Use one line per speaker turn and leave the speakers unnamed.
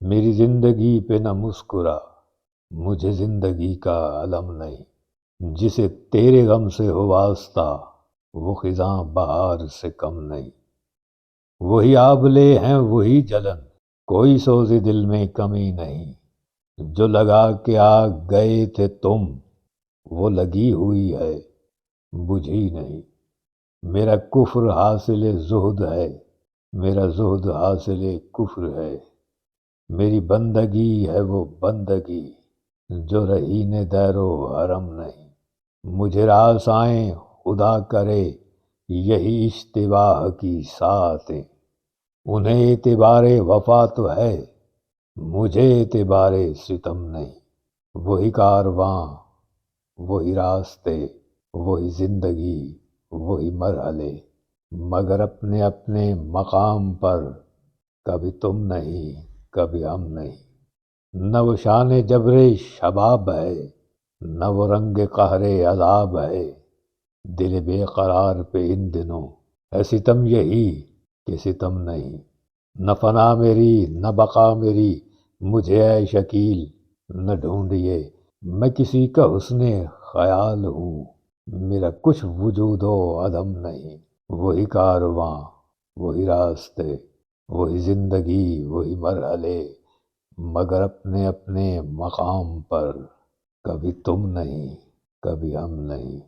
میری زندگی پہ نہ مسکرا، مجھے زندگی کا علم نہیں۔ جسے تیرے غم سے ہو واسطہ، وہ خزاں بہار سے کم نہیں۔ وہی آبلے ہیں وہی جلن، کوئی سوز دل میں کمی نہیں۔ جو لگا کے آگ گئے تھے تم، وہ لگی ہوئی ہے بجھی نہیں۔ میرا کفر حاصل زہد ہے، میرا زہد حاصل کفر ہے۔ میری بندگی ہے وہ بندگی، جو رہین دیر و حرم نہیں۔ مجھے راس آئیں خدا کرے، یہی اشتباہ کی ساعتیں۔ انہیں اعتبار وفا تو ہے، مجھے اعتبار ستم نہیں۔ وہی کارواں، وہی راستے، وہی زندگی، وہی مرحلے، مگر اپنے اپنے مقام پر، کبھی تم نہیں کبھی ہم نہیں۔ نہ وہ شان جبر شباب ہے، نہ وہ رنگ قہر عذاب ہے۔ دل بے قرار پہ ان دنوں ہے ستم یہی کہ ستم نہیں۔ نہ فنا میری نہ بقا میری، مجھے اے شکیل نہ ڈھونڈیے۔ میں کسی کا حسن خیال ہوں، میرا کچھ وجود و عدم نہیں۔ وہی کارواں، وہی راستے، وہی زندگی، وہی مرحلے، مگر اپنے اپنے مقام پر، کبھی تم نہیں کبھی ہم نہیں۔